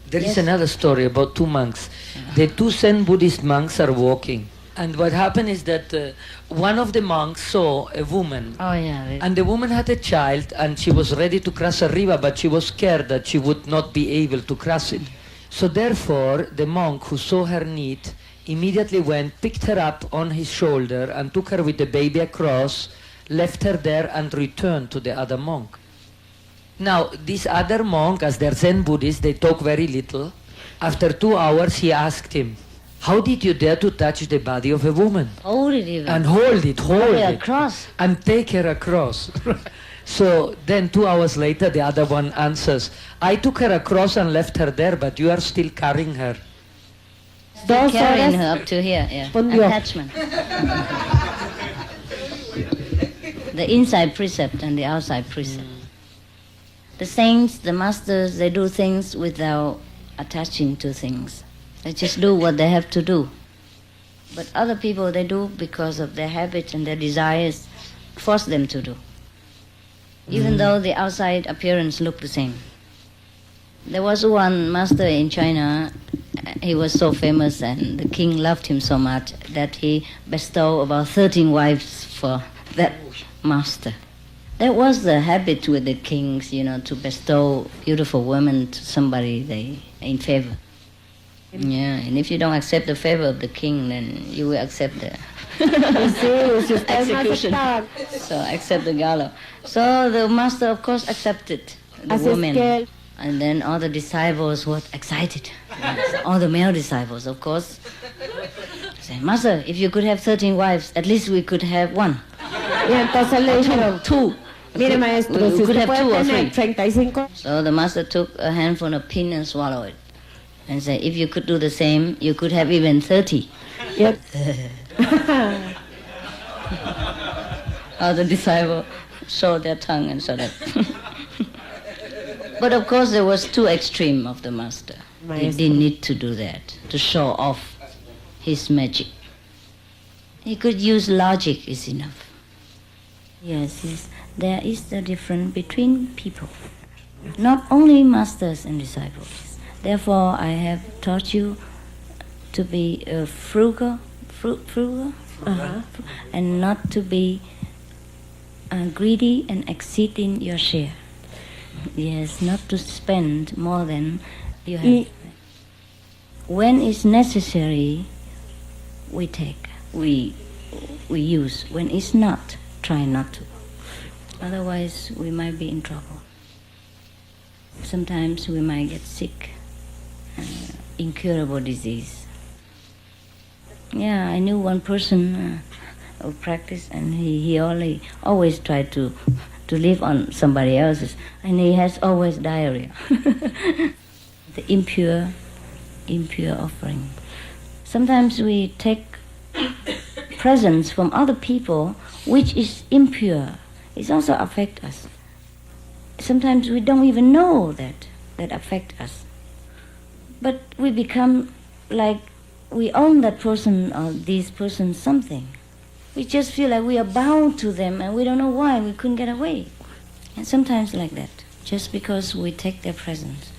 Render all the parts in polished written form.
There is another story about two monks. The two Zen Buddhist monks are walking. And what happened is that one of the monks saw a woman. And the woman had a child and she was ready to cross a river, but she was scared that she would not be able to cross it. So therefore, the monk who saw her need immediately went, picked her up on his shoulder and took her with the baby across, left her there and returned to the other monk. Now, this other monk, as they're Zen Buddhists, they talk very little. After 2 hours, he asked him, how did you dare to touch the body of a woman? Hold it even. And hold it. Across. And take her across. So then 2 hours later, the other one answers, I took her across and left her there, but you are still carrying her. Still carrying her up to here, attachment. The inside precept and the outside precept. The saints, the masters, they do things without attaching to things. They just do what they have to do. But other people, they do because of their habits and their desires force them to do. Even though the outside appearance looked the same. There was one master in China, he was so famous and the king loved him so much that he bestowed about 13 wives for that master. That was the habit with the kings, to bestow beautiful women to somebody they in favor. Yeah, and if you don't accept the favor of the king, then you will accept the execution. So accept the gallows. So the master, of course, accepted the woman. And then all the disciples were excited. All the male disciples, of course. Say, Master, if you could have 13 wives, at least we could have one. Two. Mire, maestro, we si could usted have 2 puede or 3. tener 35. So the master took a handful of pin and swallowed it. And said, if you could do the same, you could have even 30. Yep. All the disciples showed their tongue and so that. But of course there was two extreme of the master. He didn't need to do that, to show off his magic. He could use logic is enough. Yes. There is the difference between people. Not only masters and disciples. Therefore I have taught you to be frugal, and not to be greedy and exceeding your share. Yes, not to spend more than you have. When it's necessary, we take, we use. When it's not, try not to. Otherwise, we might be in trouble. Sometimes we might get sick, incurable disease. Yeah, I knew one person who practiced, and he always tried to live on somebody else's, and he has always diarrhea. The impure offering. Sometimes we take presents from other people which is impure. It also affects us. Sometimes we don't even know that affect us. But we become like we own that person or these persons something. We just feel like we are bound to them and we don't know why we couldn't get away. And sometimes like that, just because we take their presents.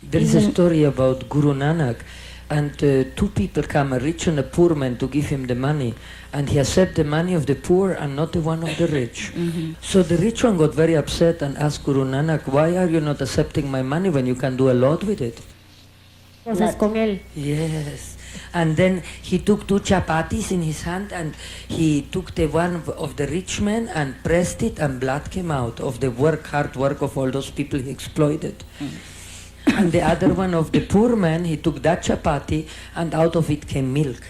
There is a story about Guru Nanak, and two people come, a rich and a poor man, to give him the money, and he accepted the money of the poor and not the one of the rich. So the rich one got very upset and asked Guru Nanak, why are you not accepting my money when you can do a lot with it? Yes. And then he took 2 chapatis in his hand and he took the one of the rich man and pressed it, and blood came out of the hard work of all those people he exploited. And the other one of the poor man, he took that chapati and out of it came milk.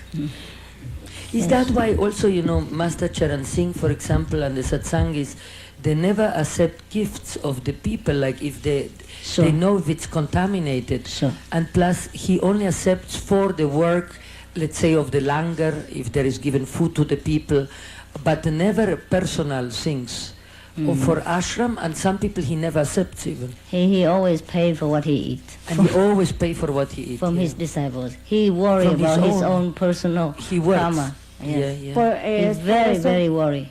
Is that why also, Master Charan Singh, for example, and the satsangis, they never accept gifts of the people, like if they know if it's contaminated. And plus, he only accepts for the work, let's say, of the langar, if there is given food to the people, but never personal things. Or for ashram, and some people he never accepts even. He always pays for what he eats. And he always pays for what he eats. From his disciples. He worries about his own personal karma. He's very, very worried.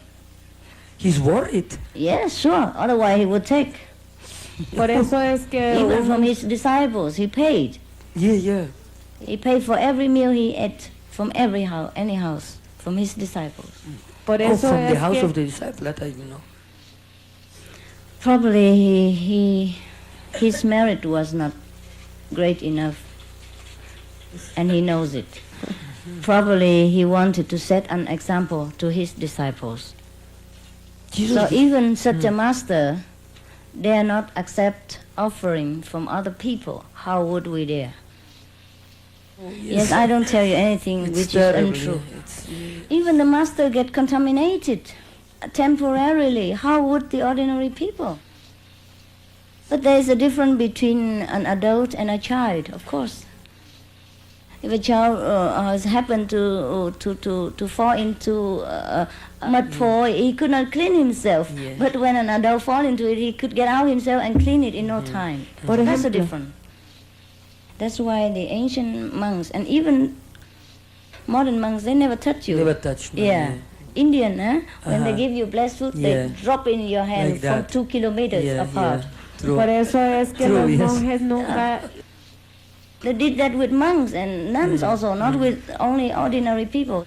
He's worried? Yes, sure. Otherwise he would take. Por eso es que Even from his disciples, he paid. Yeah. He paid for every meal he ate from every house, any house, from his disciples. por eso from the es house que of the disciple, that I know. Probably his merit was not great enough, and he knows it. Probably he wanted to set an example to his disciples. So even such a master dare not accept offering from other people. How would we dare? Yes, I don't tell you anything which is untrue. Even the master get contaminated temporarily. How would the ordinary people? But there is a difference between an adult and a child, of course. If a child has happened to fall into a mud pool, he could not clean himself. Yes. But when an adult fall into it, he could get out himself and clean it in no time. Por That's the ejemplo. difference. That's why the ancient monks and even modern monks, they never touch you. Never touch me. Yeah. Indian, when they Uh-huh. give you blessed food, Yeah. they drop in your hand Like from that. 2 kilometers apart. True. por eso es que True, los yes. monjes nunca They did that with monks and nuns also, not with only ordinary people.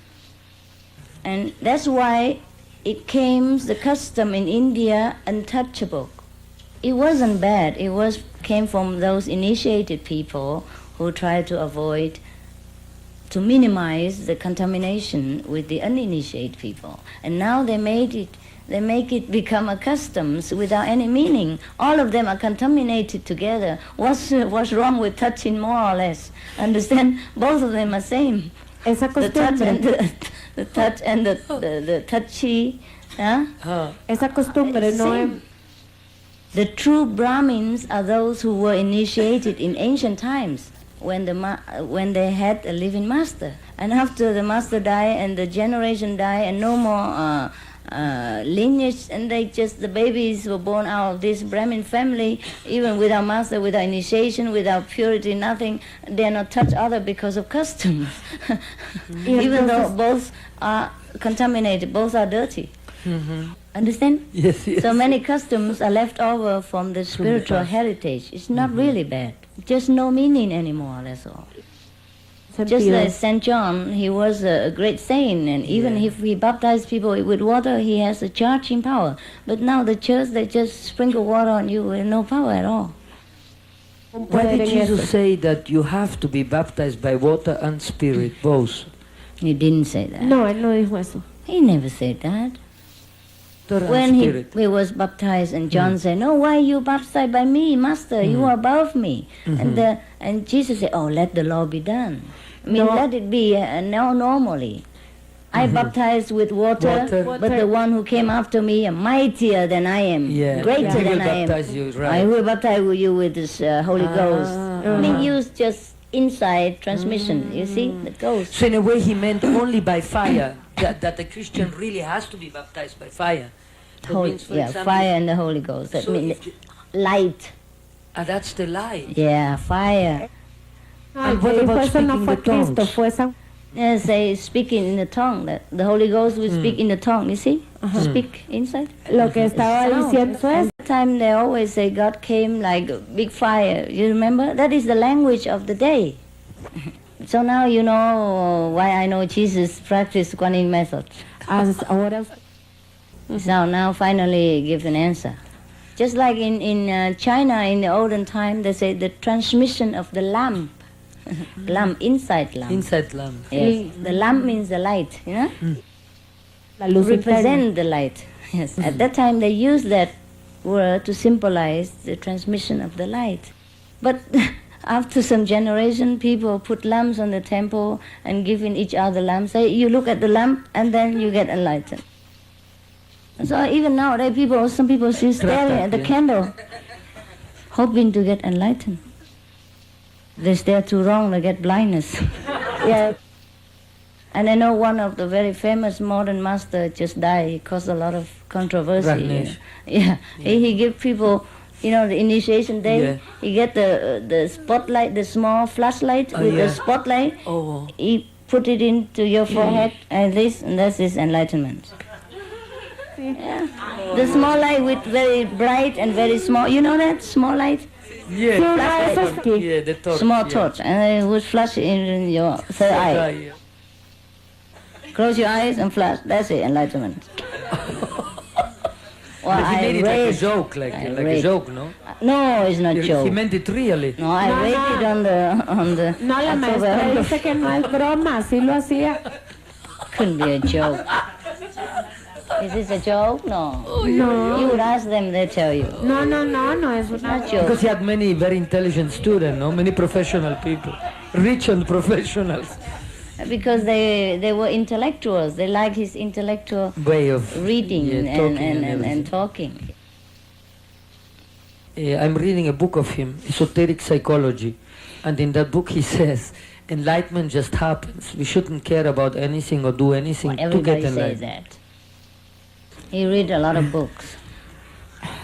And that's why it came the custom in India untouchable. It wasn't bad. Came from those initiated people who tried to avoid, to minimize the contamination with the uninitiated people. And now they make it become a customs without any meaning. All of them are contaminated together. What's wrong with touching more or less? Understand? Both of them are same. esa The touch and costumbre, the touch and the touchy. Huh? esa costumbre no es Same. The true Brahmins are those who were initiated in ancient times when they had a living master. And after the master died and the generation died and no more lineage, and the babies were born out of this Brahmin family, even without master, without initiation, without purity, nothing. They are not touched other because of customs. Even though both are contaminated, both are dirty. Understand? Yes. So many customs are left over from the spiritual past. heritage. It's not really bad. Just no meaning anymore, that's all. Just sentido. like St. John, he was a great saint, and even if he baptized people with water, he has a charging power. But now the church, they just sprinkle water on you with no power at all. Why did Jesus say that you have to be baptized by water and spirit, both? He didn't say that. No, él no dijo eso. He never said that. Water When and he spirit. was baptized, and John said, "No, why you baptized by me, Master? You are above me." And Jesus said, "Oh, let the law be done. I mean, No. let it be now normally. I baptized with water, Water. but the one who came after me is mightier than I am, Yeah. greater He will than I am. baptize you, I right. will baptize you with this Holy Ghost." I mean, use just inside transmission. You see, the ghost. So in a way he meant only by fire, that the Christian really has to be baptized by fire. That means, for example, Fire and the Holy Ghost. That so means if you- light. that's the light. Yeah, fire. No, And el what que dijo about eso no speaking fue the tongues? Cristo, fue San Yes, they speaking in the tongue. That the Holy Ghost will speak in the tongue. You see, speak inside. Lo que estaba Sound. diciendo es, At the time they always say God came like a big fire. You remember? That is the language of the day. So now you know why I know Jesus practiced Kuan Yin method. ahora So now finally give an answer. Just like in China in the olden time, they say the transmission of the lamp. Lamp, inside lamp. Inside lamp. Yes, the lamp means the light, you know? la luz interna. Represent the light. Yes, at that time they used that word to symbolize the transmission of the light. But after some generation, people put lamps on the temple and giving each other lamps. Say, you look at the lamp and then you get enlightened. So even nowadays, some people still staring at the candle, hoping to get enlightened. They stare too long, they get blindness. Yeah. And I know one of the very famous modern master just died. He caused a lot of controversy. Ragnesh. Yeah. He give people, the initiation day. Yeah. He get the spotlight, the small flashlight with yeah. the spotlight. Oh. He put it into your forehead, and this is enlightenment. Yeah. The small light with very bright and very small. You know that small light? Yeah, Yeah, the torch. Small yeah. torch, and it would flash in your third eye. Yeah. Close your eyes and flash. That's it, enlightenment. Well, But he made it like a read- joke, like I a read- joke, no? No, it's not He joke. meant it really. No, I No, read no. it on the No, la maestra October. dice que no es broma, sí lo hacía. Couldn't be a joke. Is this a joke? No. No, You would ask them, they tell you. no, no es It's una not joke. Because he had many very intelligent students, no? Many professional people. Rich and professionals. Because they were intellectuals. They like his intellectual Way of reading yeah, talking and everything. and talking. I'm reading a book of him, Esoteric Psychology, and in that book he says, enlightenment just happens. We shouldn't care about anything or do anything Well, to everybody get says enlightenment. that. He read a lot of books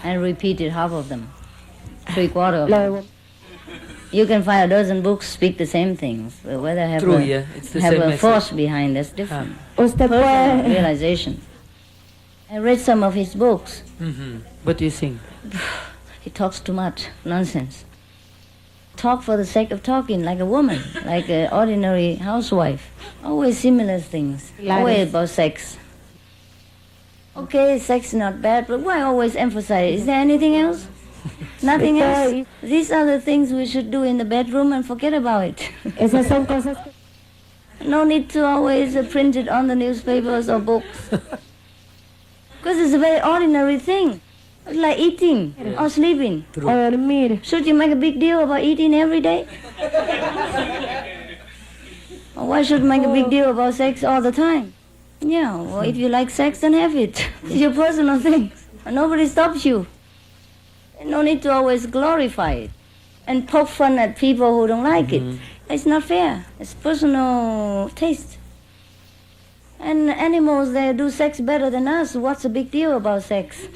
and repeated half of them, 3/4 of them. Lo- You can find a dozen books speak the same things, but whether have True, a, yeah, it's the have same a message. force behind that's different. Usted Personal puede, realization. I read some of his books. What do you think? He talks too much nonsense. Talk for the sake of talking, like a woman, like an ordinary housewife. Always similar things. Like Always this. about sex. Okay, sex is not bad, but why always emphasize it? Is there anything else? Nothing else? These are the things we should do in the bedroom and forget about it. esas son cosas que No need to always print it on the newspapers or books. Because it's a very ordinary thing. It's like eating or sleeping. o dormir. Should you make a big deal about eating every day? Or why should you make a big deal about sex all the time? Yeah, well, if you like sex, then have it. It's your personal thing. Nobody stops you. No need to always glorify it and poke fun at people who don't like it. It's not fair. It's personal taste. And animals, they do sex better than us. What's the big deal about sex?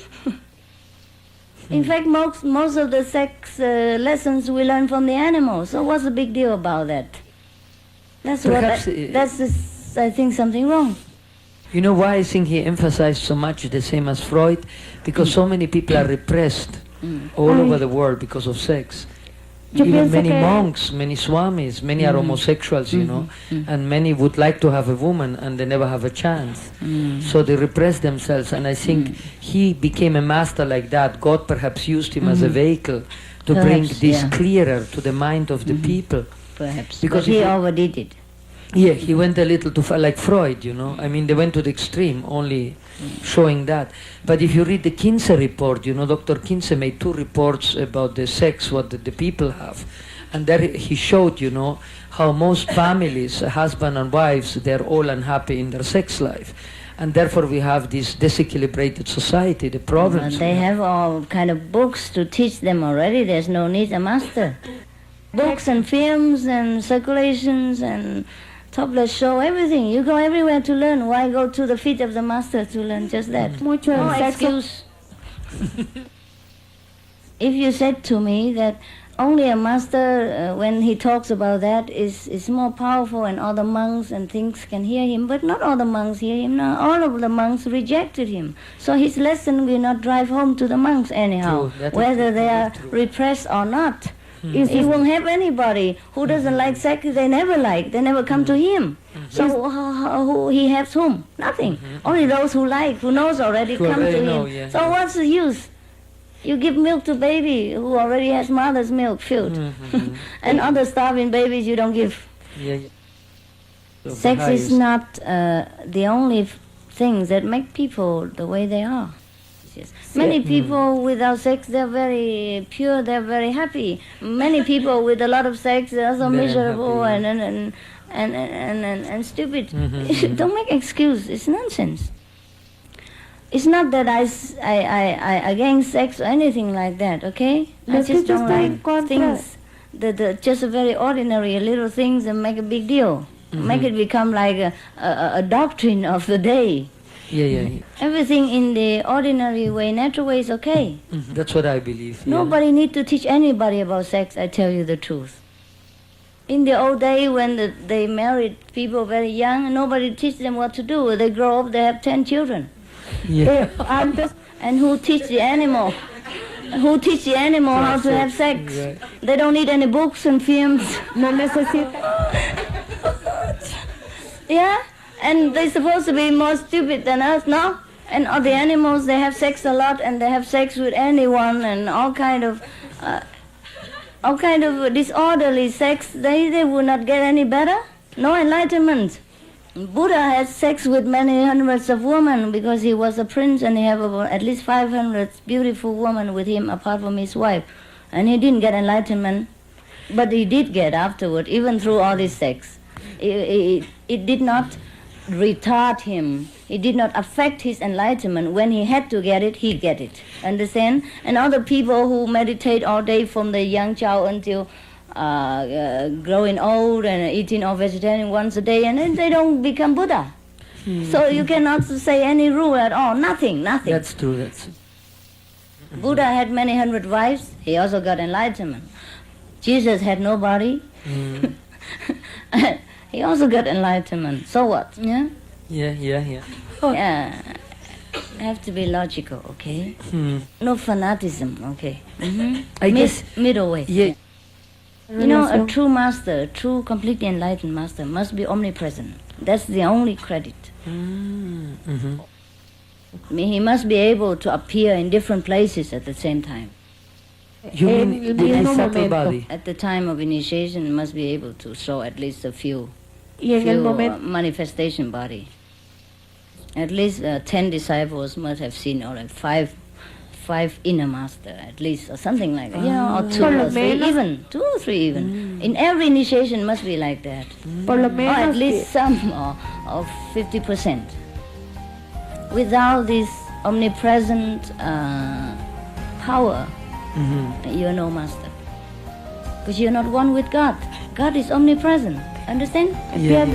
In fact, most of the sex lessons we learn from the animals. So what's the big deal about that? That's Perhaps, I think something wrong. You know why I think he emphasized so much the same as Freud? Because so many people are repressed all over the world because of sex. Yo Even pienso many que- monks, many swamis, many are homosexuals, you know, and many would like to have a woman and they never have a chance. So they repress themselves, and I think he became a master like that. God perhaps used him as a vehicle to bring Perhaps, this yeah. clearer to the mind of the people. Perhaps. Because But he if you- overdid it. Yeah, he went a little too far, like Freud, you know. I mean, they went to the extreme, only showing that. But if you read the Kinsey report, you know, Dr. Kinsey made 2 reports about the sex, what the people have. And there he showed, you know, how most families, husband and wives, they're all unhappy in their sex life. And therefore we have this disequilibrated society, the problems. They have all kind of books to teach them already. There's no need a master. Books and films and circulations and topless show, everything. You go everywhere to learn. Why go to the feet of the master to learn just that? Mucho No el sexo. excuse. If you said to me that only a master, when he talks about that, is more powerful and all the monks and things can hear him, but not all the monks hear him. No, all of the monks rejected him. So his lesson will not drive home to the monks anyhow, True, that is whether they are true. repressed or not. He won't have anybody who doesn't like sex. They never like. They never come to him. So who he has whom? Nothing. Only those who like, who knows already, Who come already to know, him. yeah. So what's the use? You give milk to baby who already has mother's milk filled, and other starving babies you don't give. Yeah, yeah. So Sex Baha'i is not the only things that make people the way they are. Yes. Many people without sex, they're very pure, they're very happy. Many people with a lot of sex, they're so They're miserable unhappy. and stupid. Don't make excuse. It's nonsense. It's not that I against sex or anything like that, okay? I Los que just yo don't estoy en like contra. things that just very ordinary little things and make a big deal. Make it become like a doctrine of the day. Yeah, yeah. Everything in the ordinary way, natural way is okay. That's what I believe. yeah. Nobody need to teach anybody about sex, I tell you the truth. In the old day when they married people very young, nobody teach them what to do. They grow up, they have 10 children. Yeah. Antes, And who teach the animal? Who teach the animal how to have sex? Right. They don't need any books and films. no necesita. Yeah? And they're supposed to be more stupid than us, no? And all the animals, they have sex a lot, and they have sex with anyone, and all kind of disorderly sex. They will not get any better. No enlightenment. Buddha had sex with many hundreds of women because he was a prince, and he had at least 500 beautiful women with him apart from his wife. And he didn't get enlightenment, but he did get afterward, even through all this sex. It did not retard him. It did not affect his enlightenment. When he had to get it, he get it. Understand? And other people who meditate all day from the young child until growing old and eating all vegetarian once a day, and then they don't become Buddha. So you cannot say any rule at all. Nothing. That's true. That's Buddha had many hundred wives. He also got enlightenment. Jesus had nobody. He also got enlightenment. So what? Yeah? yeah. Yeah. Have to be logical, okay? No fanaticism, okay? I guess. Middle way. Yeah. You know, a true master, a true completely enlightened master must be omnipresent. That's the only credit. I mean, he must be able to appear in different places at the same time. You mean with his subtle body? At the time of initiation, he must be able to show at least a few Y en el momento, manifestation body. At least 10 disciples must have seen, or like five inner master at least, or something like that, you know, or 2 or 3, even 2 or 3 even. In every initiation must be like that, por lo or at menos, least some, or 50%. Without this omnipresent power, you're no master, because you're not one with God. God is omnipresent. Understand? Yeah.